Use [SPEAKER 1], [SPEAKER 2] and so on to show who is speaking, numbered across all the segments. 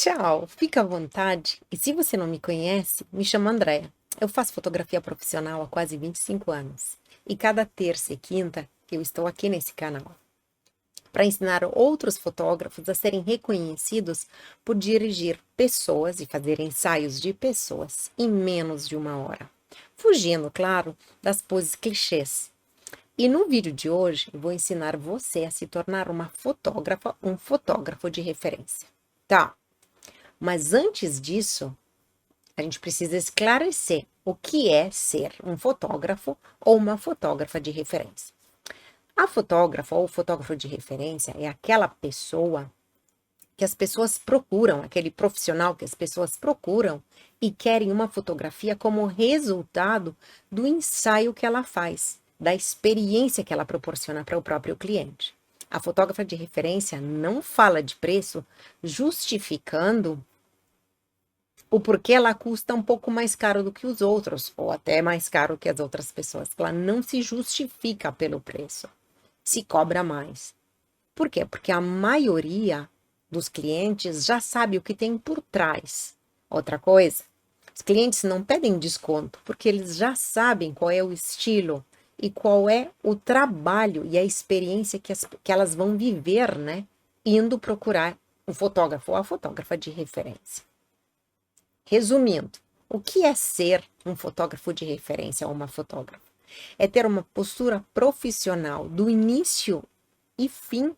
[SPEAKER 1] Tchau, fica à vontade. E se você não me conhece, me chamo Andréa. Eu faço fotografia profissional há quase 25 anos. E cada terça e quinta eu estou aqui nesse canal para ensinar outros fotógrafos a serem reconhecidos por dirigir pessoas e fazer ensaios de pessoas em menos de uma hora. Fugindo, claro, das poses clichês. E no vídeo de hoje, eu vou ensinar você a se tornar uma fotógrafa, um fotógrafo de referência. Tá, mas antes disso, a gente precisa esclarecer o que é ser um fotógrafo ou uma fotógrafa de referência. A fotógrafa ou fotógrafo de referência é aquela pessoa que as pessoas procuram, aquele profissional que as pessoas procuram e querem uma fotografia como resultado do ensaio que ela faz, da experiência que ela proporciona para o próprio cliente. A fotógrafa de referência não fala de preço justificando o porquê ela custa um pouco mais caro do que os outros, ou até mais caro que as outras pessoas. Ela não se justifica pelo preço, se cobra mais. Por quê? Porque a maioria dos clientes já sabe o que tem por trás. Outra coisa, os clientes não pedem desconto, porque eles já sabem qual é o estilo e qual é o trabalho e a experiência que elas vão viver, né? Indo procurar um fotógrafo ou a fotógrafa de referência. Resumindo, o que é ser um fotógrafo de referência ou uma fotógrafa? É ter uma postura profissional do início e fim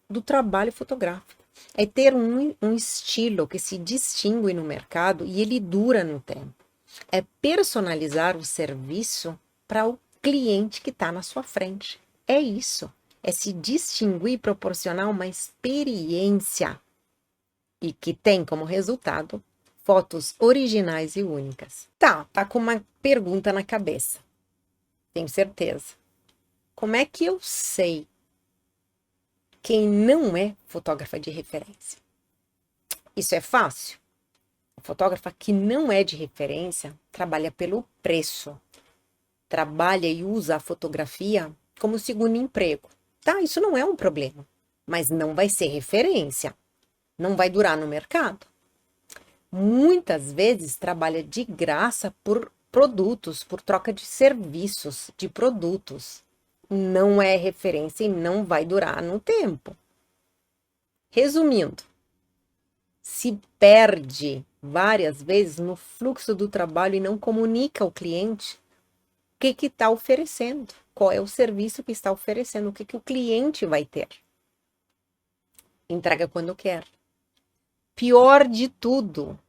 [SPEAKER 1] do trabalho fotográfico. É ter um estilo que se distingue no mercado e ele dura no tempo. É personalizar o serviço para o cliente que está na sua frente. É isso. É se distinguir e proporcionar uma experiência e que tem como resultado fotos originais e únicas. Tá com uma pergunta na cabeça. Tenho certeza. Como é que eu sei quem não é fotógrafa de referência? Isso é fácil. A fotógrafa que não é de referência trabalha pelo preço. Trabalha e usa a fotografia como segundo emprego. Tá, isso não é um problema. Mas não vai ser referência. Não vai durar no mercado. Muitas vezes trabalha de graça por produtos, por troca de serviços, de produtos. Não é referência e não vai durar no tempo. Resumindo, se perde várias vezes no fluxo do trabalho e não comunica ao cliente o que está oferecendo, qual é o serviço que está oferecendo, o que o cliente vai ter. Entrega quando quer. Pior de tudo,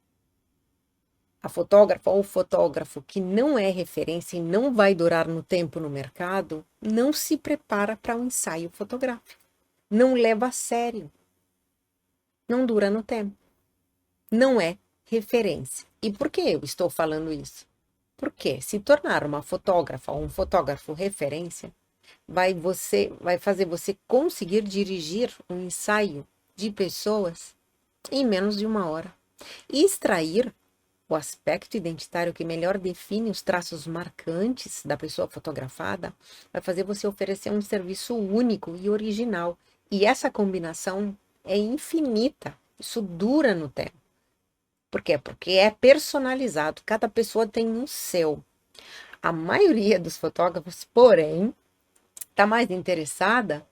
[SPEAKER 1] a fotógrafa ou o fotógrafo que não é referência e não vai durar no tempo no mercado, não se prepara para um ensaio fotográfico. Não leva a sério. Não dura no tempo. Não é referência. E por que eu estou falando isso? Porque se tornar uma fotógrafa ou um fotógrafo referência vai fazer você conseguir dirigir um ensaio de pessoas em menos de uma hora. E extrair o aspecto identitário que melhor define os traços marcantes da pessoa fotografada vai fazer você oferecer um serviço único e original. E essa combinação é infinita. Isso dura no tempo. Por quê? Porque é personalizado. Cada pessoa tem um seu. A maioria dos fotógrafos, porém, está mais interessada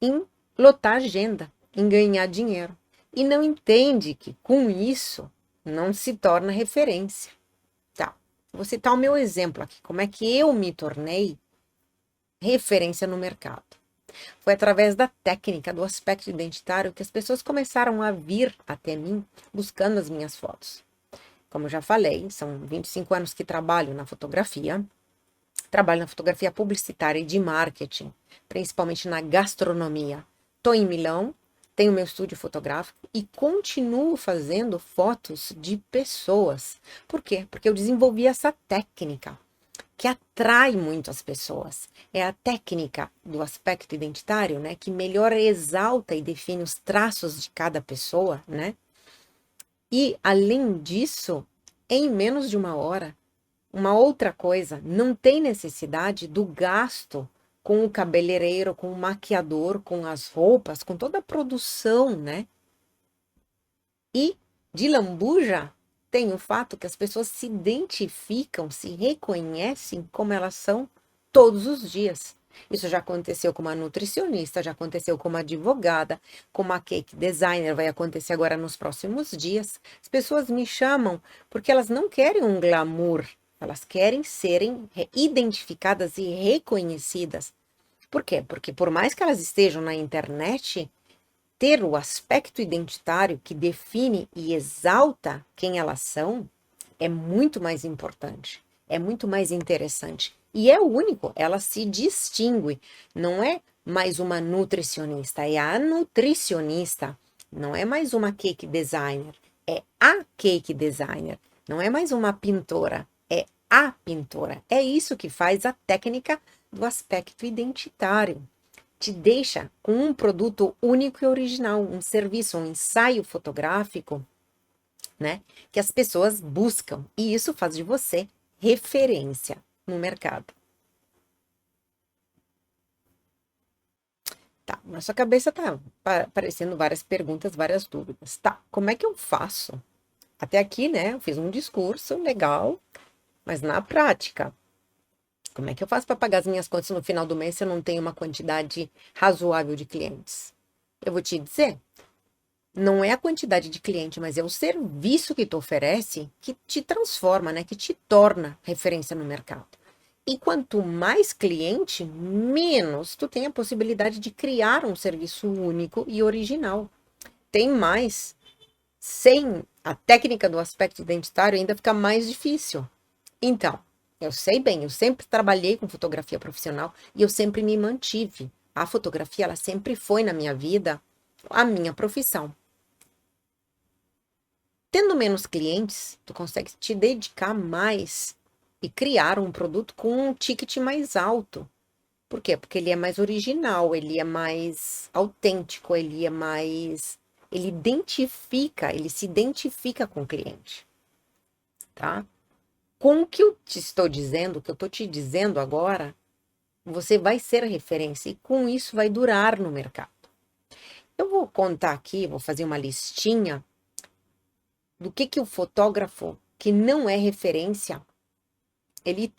[SPEAKER 1] em lotar agenda, em ganhar dinheiro. E não entende que, com isso, não se torna referência. Tá, vou citar o meu exemplo aqui. Como é que eu me tornei referência no mercado? Foi através da técnica do aspecto identitário que as pessoas começaram a vir até mim buscando as minhas fotos. Como eu já falei, são 25 anos que trabalho na fotografia. Trabalho na fotografia publicitária e de marketing, principalmente na gastronomia. Estou em Milão, tenho meu estúdio fotográfico e continuo fazendo fotos de pessoas. Por quê? Porque eu desenvolvi essa técnica que atrai muito as pessoas. É a técnica do aspecto identitário, né, que melhor exalta e define os traços de cada pessoa, né? E, além disso, em menos de uma hora, uma outra coisa, não tem necessidade do gasto com o cabeleireiro, com o maquiador, com as roupas, com toda a produção, né? E De lambuja, tem o fato que as pessoas se identificam, se reconhecem como elas são todos os dias. Isso já aconteceu com uma nutricionista, já aconteceu com uma advogada, com uma cake designer, vai acontecer agora nos próximos dias. As pessoas me chamam porque elas não querem um glamour, elas querem serem identificadas e reconhecidas. Por quê? Porque por mais que elas estejam na internet, ter o aspecto identitário que define e exalta quem elas são é muito mais importante, é muito mais interessante. E é o único, ela se distingue. Não é mais uma nutricionista, é a nutricionista. Não é mais uma cake designer, é a cake designer. Não é mais uma pintora, é a pintora. É isso que faz a técnica do aspecto identitário. Te deixa com um produto único e original, um serviço, um ensaio fotográfico, né? Que as pessoas buscam. E isso faz de você referência no mercado. Tá, na sua cabeça tá aparecendo várias perguntas, várias dúvidas. Tá, como é que eu faço? Até aqui, né? Eu fiz um discurso legal, mas na prática, como é que eu faço para pagar as minhas contas no final do mês se eu não tenho uma quantidade razoável de clientes? Eu vou te dizer, não é a quantidade de cliente, mas é o serviço que tu oferece que te transforma, né? Que te torna referência no mercado. E quanto mais cliente, menos tu tem a possibilidade de criar um serviço único e original. Tem mais, sem a técnica do aspecto identitário, ainda fica mais difícil. Então, eu sei bem, eu sempre trabalhei com fotografia profissional e eu sempre me mantive. A fotografia, ela sempre foi na minha vida a minha profissão. Tendo menos clientes, tu consegue te dedicar mais e criar um produto com um ticket mais alto. Por quê? Porque ele é mais original, ele é mais autêntico, ele é mais... Ele identifica, ele se identifica com o cliente, tá? Com o que eu te estou dizendo, o que eu estou te dizendo agora, você vai ser referência e com isso vai durar no mercado. Eu vou contar aqui, vou fazer uma listinha do que o fotógrafo que não é referência, ele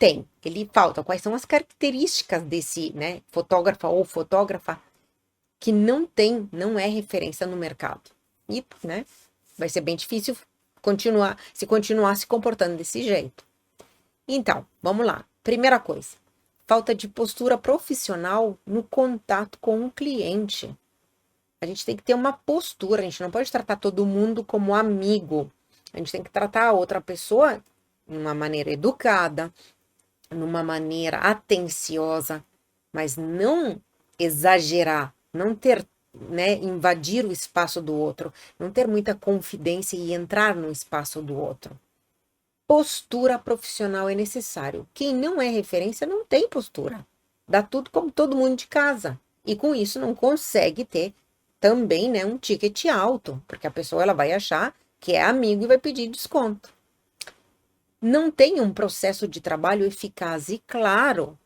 [SPEAKER 1] falta. Quais são as características desse, né, fotógrafo ou fotógrafa que não é referência no mercado. E, né, vai ser bem difícil continuar se comportando desse jeito. Então, vamos lá. Primeira coisa, falta de postura profissional no contato com o cliente. A gente tem que ter uma postura, a gente não pode tratar todo mundo como amigo. A gente tem que tratar a outra pessoa de uma maneira educada, numa maneira atenciosa, mas não exagerar, não ter, né, invadir o espaço do outro, não ter muita confidência e entrar no espaço do outro. Postura profissional é necessário. Quem não é referência não tem postura. Dá tudo como todo mundo de casa. E com isso não consegue ter também, né, um ticket alto, porque a pessoa ela vai achar que é amigo e vai pedir desconto. Não tem um processo de trabalho eficaz e claro.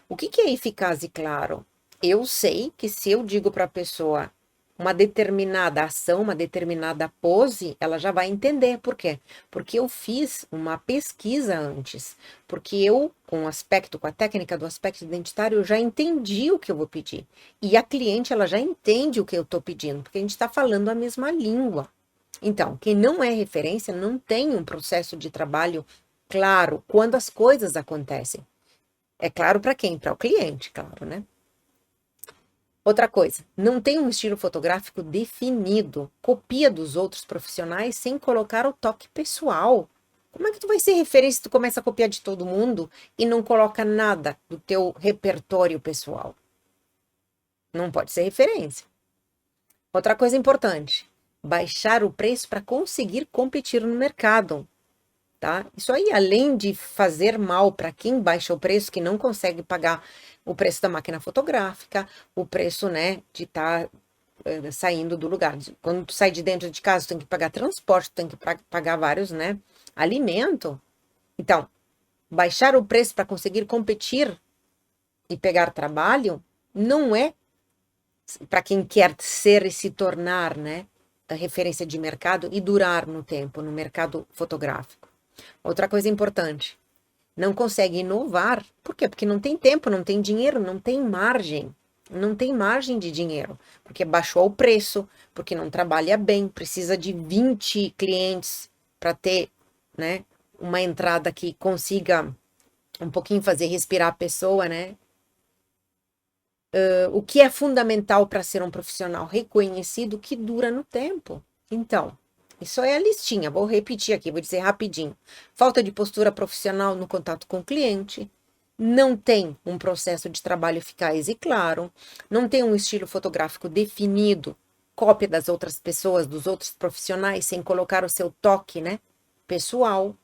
[SPEAKER 1] O que é eficaz e claro? Eu sei que se eu digo para a pessoa uma determinada ação, uma determinada pose, ela já vai entender. Por quê? Porque eu fiz uma pesquisa antes. Porque eu, com a técnica do aspecto identitário, eu já entendi o que eu vou pedir. E a cliente, ela já entende o que eu estou pedindo, porque a gente está falando a mesma língua. Então, quem não é referência não tem um processo de trabalho claro quando as coisas acontecem. É claro para quem? Para o cliente, claro, né? Outra coisa, não tem um estilo fotográfico definido. Copia dos outros profissionais sem colocar o toque pessoal. Como é que tu vai ser referência se tu começa a copiar de todo mundo e não coloca nada do teu repertório pessoal? Não pode ser referência. Outra coisa importante, baixar o preço para conseguir competir no mercado. Tá? Isso aí, além de fazer mal para quem baixa o preço, que não consegue pagar o preço da máquina fotográfica, o preço, né, de estar saindo do lugar. Quando tu sai de dentro de casa, tu tem que pagar transporte, tu tem que pagar vários, né, alimento. Então, baixar o preço para conseguir competir e pegar trabalho não é para quem quer ser e se tornar, né, a referência de mercado e durar no tempo, no mercado fotográfico. Outra coisa importante, não consegue inovar. Por quê? Porque não tem tempo, não tem dinheiro, não tem margem. Não tem margem de dinheiro, porque baixou o preço, porque não trabalha bem, precisa de 20 clientes para ter, né, uma entrada que consiga um pouquinho fazer respirar a pessoa, né? O que é fundamental para ser um profissional reconhecido que dura no tempo. Então, isso é a listinha, vou repetir aqui, vou dizer rapidinho. Falta de postura profissional no contato com o cliente, não tem um processo de trabalho eficaz e claro, não tem um estilo fotográfico definido, cópia das outras pessoas, dos outros profissionais, sem colocar o seu toque, né, pessoal,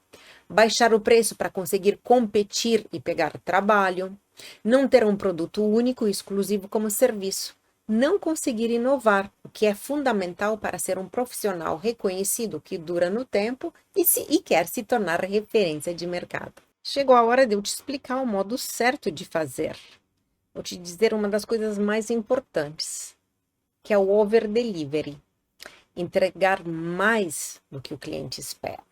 [SPEAKER 1] baixar o preço para conseguir competir e pegar trabalho, não ter um produto único e exclusivo como serviço, não conseguir inovar, o que é fundamental para ser um profissional reconhecido que dura no tempo e quer se tornar referência de mercado. Chegou a hora de eu te explicar o modo certo de fazer. Vou te dizer uma das coisas mais importantes, que é o over delivery. Entregar mais do que o cliente espera.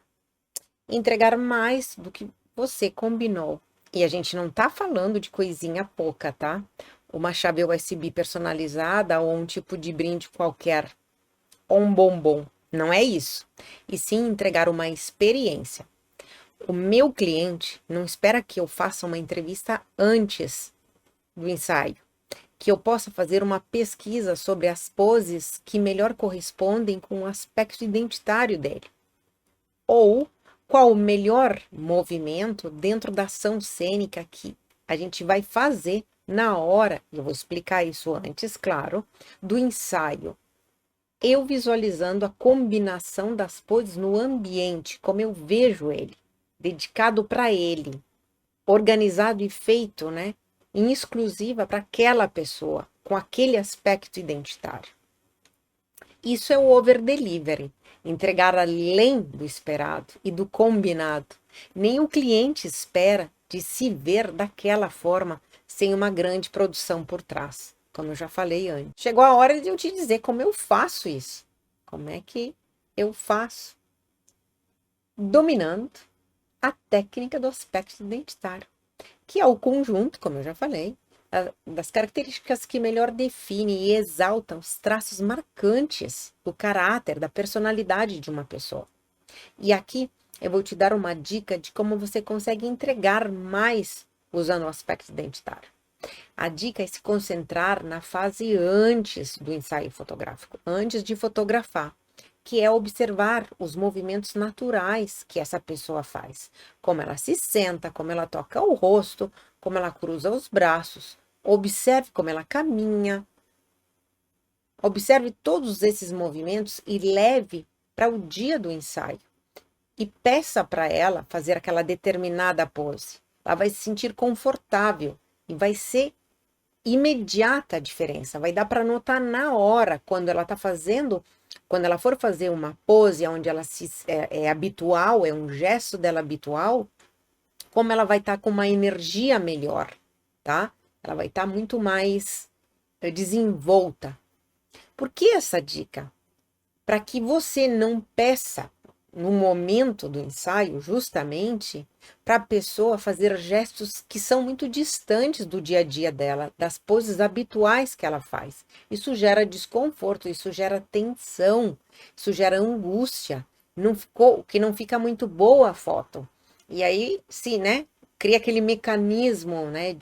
[SPEAKER 1] Entregar mais do que você combinou. E a gente não tá falando de coisinha pouca, tá? Uma chave USB personalizada ou um tipo de brinde qualquer, ou um bombom. Não é isso. E sim entregar uma experiência. O meu cliente não espera que eu faça uma entrevista antes do ensaio, que eu possa fazer uma pesquisa sobre as poses que melhor correspondem com o aspecto identitário dele. Ou qual o melhor movimento dentro da ação cênica que a gente vai fazer na hora, eu vou explicar isso antes, claro, do ensaio. Eu visualizando a combinação das poses no ambiente, como eu vejo ele, dedicado para ele, organizado e feito, né, em exclusiva para aquela pessoa, com aquele aspecto identitário. Isso é o over delivery, entregar além do esperado e do combinado. Nem o cliente espera de se ver daquela forma, sem uma grande produção por trás, como eu já falei antes. Chegou a hora de eu te dizer como eu faço isso. Como é que eu faço? Dominando a técnica do aspecto identitário, que é o conjunto, como eu já falei, das características que melhor definem e exaltam os traços marcantes do caráter, da personalidade de uma pessoa. E aqui eu vou te dar uma dica de como você consegue entregar mais usando o aspecto identitário. A dica é se concentrar na fase antes do ensaio fotográfico, antes de fotografar, que é observar os movimentos naturais que essa pessoa faz, como ela se senta, como ela toca o rosto, como ela cruza os braços. Observe como ela caminha. Observe todos esses movimentos e leve para o dia do ensaio. E peça para ela fazer aquela determinada pose. Ela vai se sentir confortável e vai ser imediata a diferença. Vai dar para notar na hora quando ela está fazendo. Quando ela for fazer uma pose onde ela é habitual, é um gesto dela habitual, como ela vai estar com uma energia melhor, tá? Ela vai estar muito mais desenvolta. Por que essa dica? Para que você não peça no momento do ensaio, justamente, para a pessoa fazer gestos que são muito distantes do dia a dia dela, das poses habituais que ela faz. Isso gera desconforto, isso gera tensão, isso gera angústia, que não fica muito boa a foto. E aí, sim, né? Cria aquele mecanismo, né,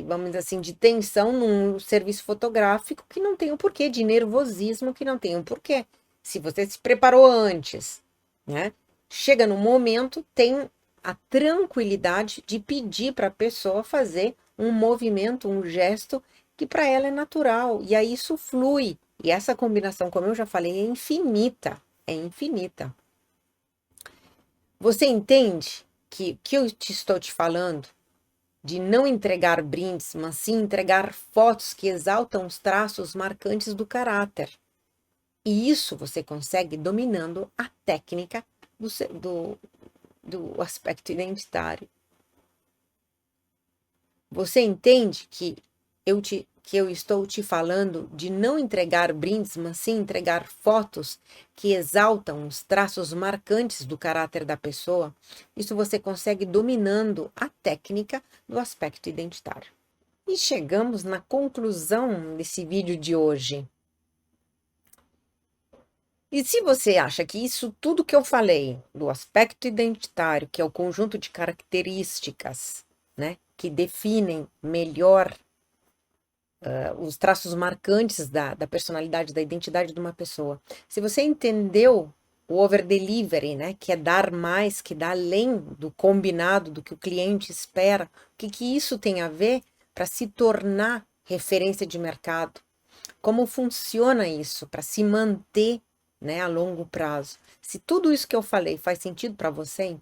[SPEAKER 1] vamos dizer assim, de tensão num serviço fotográfico que não tem um porquê, de nervosismo que não tem um porquê. Se você se preparou antes, né? Chega no momento, tem a tranquilidade de pedir para a pessoa fazer um movimento, um gesto que para ela é natural. E aí isso flui. E essa combinação, como eu já falei, é infinita. É infinita. Você entende que eu estou te falando de não entregar brindes, mas sim entregar fotos que exaltam os traços marcantes do caráter. E isso você consegue dominando a técnica do aspecto identitário. Você entende que eu te que eu estou te falando de não entregar brindes, mas sim entregar fotos que exaltam os traços marcantes do caráter da pessoa, isso você consegue dominando a técnica do aspecto identitário. E chegamos na conclusão desse vídeo de hoje. E se você acha que isso tudo que eu falei do aspecto identitário, que é o conjunto de características, né, que definem melhor os traços marcantes da personalidade, da identidade de uma pessoa. Se você entendeu o over-delivery, né, que é dar mais, que dá além do combinado, do que o cliente espera, o que isso tem a ver para se tornar referência de mercado? Como funciona isso para se manter, né, a longo prazo? Se tudo isso que eu falei faz sentido para você,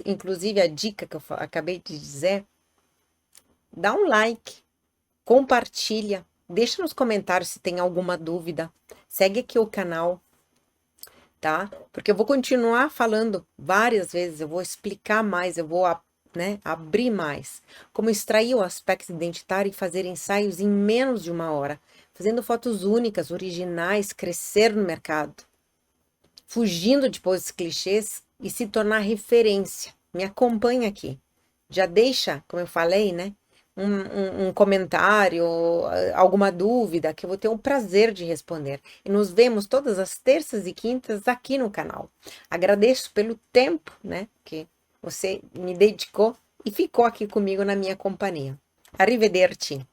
[SPEAKER 1] inclusive a dica que eu acabei de dizer, dá um like, compartilha, deixa nos comentários se tem alguma dúvida, segue aqui o canal, tá? Porque eu vou continuar falando várias vezes, eu vou explicar mais, eu vou, né, abrir mais, como extrair o aspecto identitário e fazer ensaios em menos de 1 hora, fazendo fotos únicas, originais, crescer no mercado, fugindo de poses clichês e se tornar referência. Me acompanha aqui. Já deixa, como eu falei, né? Um comentário, alguma dúvida, que eu vou ter o prazer de responder. E nos vemos todas as terças e quintas aqui no canal. Agradeço pelo tempo, né, que você me dedicou e ficou aqui comigo na minha companhia. Arrivederci!